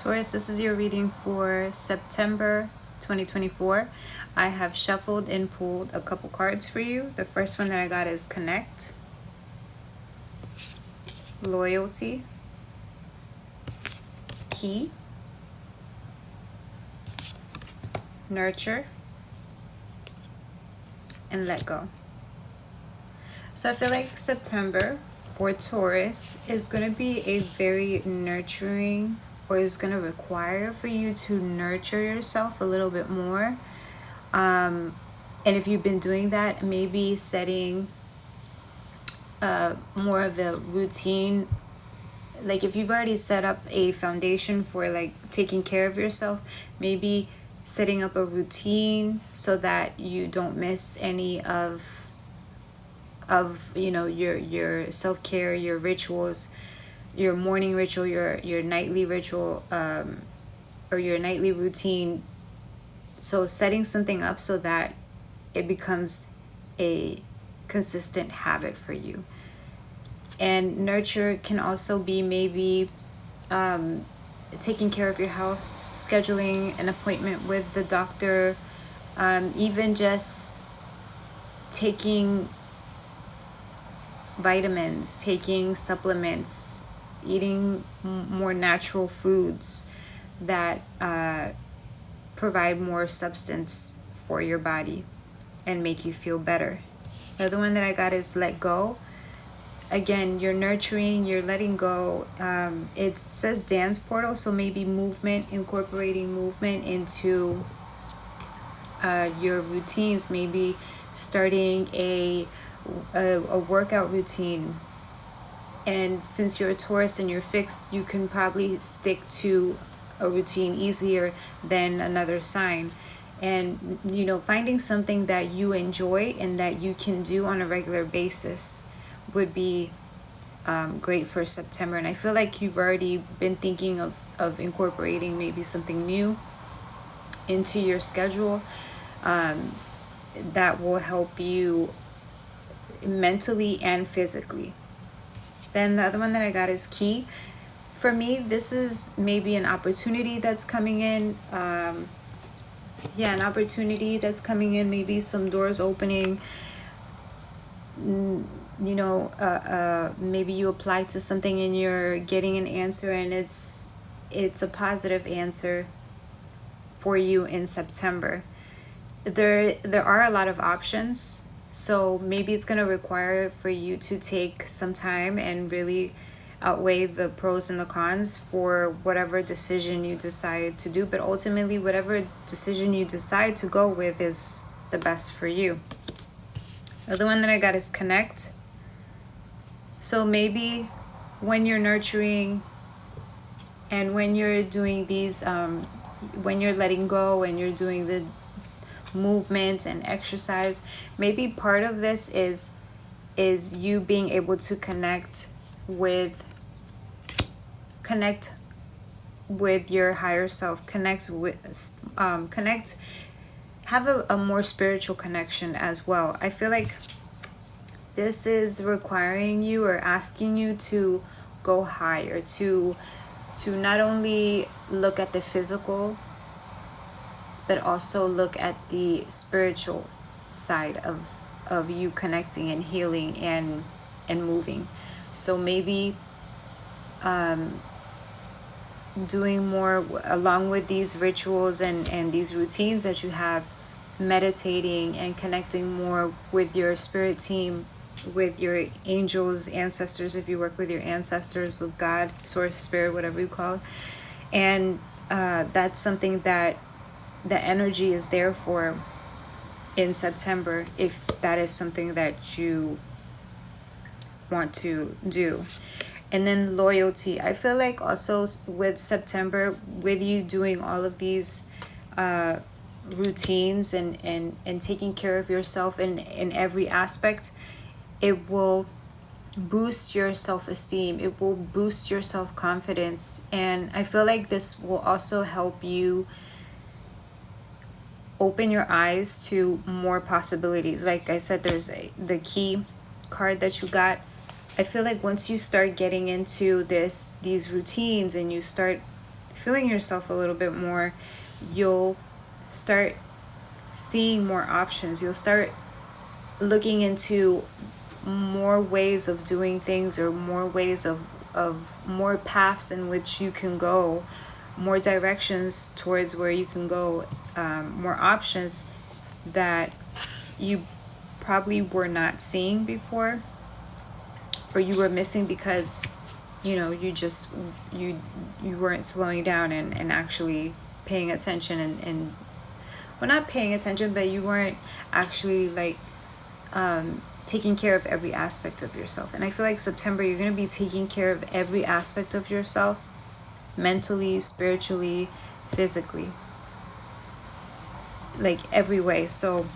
Taurus, this is your reading for September 2024. I have shuffled and pulled a couple cards for you. The first one that I got is Connect, Loyalty, Key, Nurture, and Let Go. So I feel like September for Taurus is going to be a very nurturing, or is going to require for you to nurture yourself a little bit more. And if you've been doing that, maybe setting more of a routine. Like if you've already set up a foundation for like taking care of yourself, maybe setting up a routine so that you don't miss any of your self-care, your rituals, your morning ritual, your nightly ritual, or your nightly routine. So setting something up so that it becomes a consistent habit for you. And nurture can also be maybe taking care of your health, scheduling an appointment with the doctor, even just taking vitamins, taking supplements, eating more natural foods that provide more substance for your body and make you feel better. The other one that I got is Let Go. Again, you're nurturing, you're letting go. It says dance portal, so maybe movement, incorporating movement into your routines, maybe starting a workout routine. And since you're a Taurus and you're fixed, you can probably stick to a routine easier than another sign. And finding something that you enjoy and that you can do on a regular basis would be great for September. And I feel like you've already been thinking of incorporating maybe something new into your schedule that will help you mentally and physically. Then the other one that I got is Key. For me, this is maybe an opportunity that's coming in. An opportunity that's coming in, maybe some doors opening. Maybe you apply to something and you're getting an answer, and it's a positive answer for you in September. There are a lot of options, so maybe it's going to require for you to take some time and really outweigh the pros and the cons for whatever decision you decide to do. But ultimately, whatever decision you decide to go with is the best for you. The other one that I got is Connect. So maybe when you're nurturing and when you're doing these, when you're letting go and you're doing the movement and exercise, maybe part of this is you being able to connect with your higher self, have a more spiritual connection as well. I feel like this is requiring you or asking you to go higher, to not only look at the physical, but also look at the spiritual side of you connecting and healing and moving. So maybe doing more along with these rituals and these routines that you have, meditating and connecting more with your spirit team, with your angels, ancestors, if you work with your ancestors, with God, source, spirit, whatever you call it. And that's something that the energy is there for in September, if that is something that you want to do. And then loyalty. I feel like also with September, with you doing all of these routines and taking care of yourself in every aspect, it will boost your self-esteem. It will boost your self-confidence. And I feel like this will also help you open your eyes to more possibilities. Like I said, there's the Key card that you got. I feel like once you start getting into these routines and you start feeling yourself a little bit more, you'll start seeing more options. You'll start looking into more ways of doing things, or more ways of more paths in which you can go, more directions towards where you can go, more options that you probably were not seeing before, or you were missing because you weren't slowing down and actually paying attention, and well, not paying attention, but you weren't actually like taking care of every aspect of yourself. And I feel like September, you're going to be taking care of every aspect of yourself, mentally, spiritually, physically, like every way. So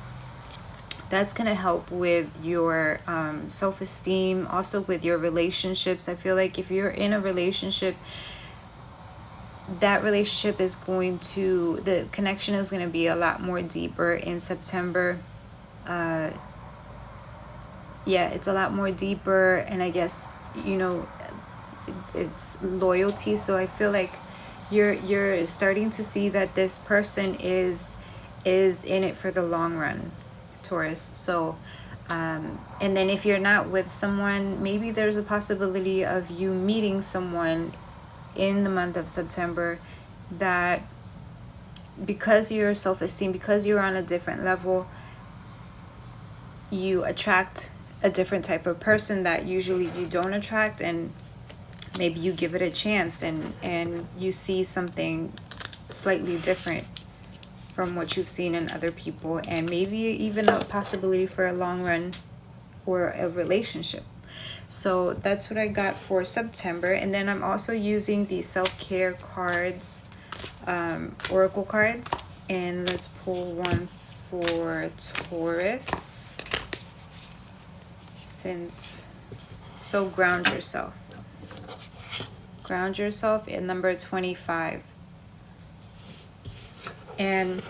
that's going to help with your self-esteem, also with your relationships. I feel like if you're in a relationship, that relationship is going to, the connection is going to be a lot more deeper in September. Yeah, it's a lot more deeper, and I guess, it's loyalty. So I feel like you're starting to see that this person is in it for the long run, Taurus. So and then if you're not with someone, maybe there's a possibility of you meeting someone in the month of September that, because your self-esteem, because you're on a different level, you attract a different type of person that usually you don't attract, and maybe you give it a chance, and you see something slightly different from what you've seen in other people, and maybe even a possibility for a long run or a relationship. So that's what I got for September. And then I'm also using the self-care cards, oracle cards, and let's pull one for Taurus. So ground yourself. Ground yourself in number 25. And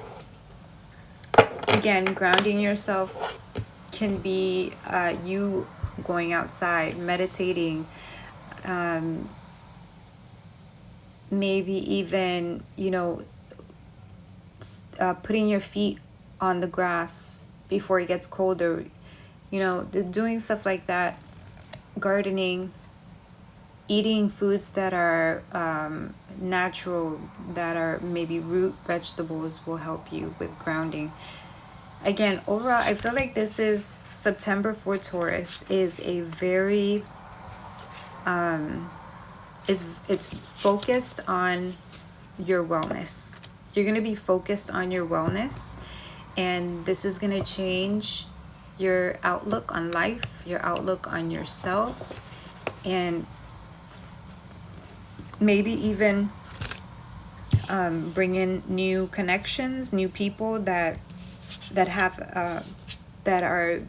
again, grounding yourself can be you going outside, meditating, maybe even, putting your feet on the grass before it gets colder, doing stuff like that, gardening, eating foods that are natural, that are maybe root vegetables, will help you with grounding. Again, overall, I feel like this is September for Taurus is a very it's focused on your wellness. You're going to be focused on your wellness, and this is going to change your outlook on life, your outlook on yourself, and maybe even bring in new connections, new people that have that are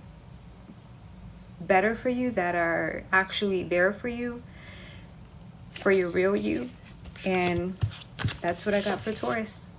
better for you, that are actually there for you, for your real you. And that's what I got for Taurus.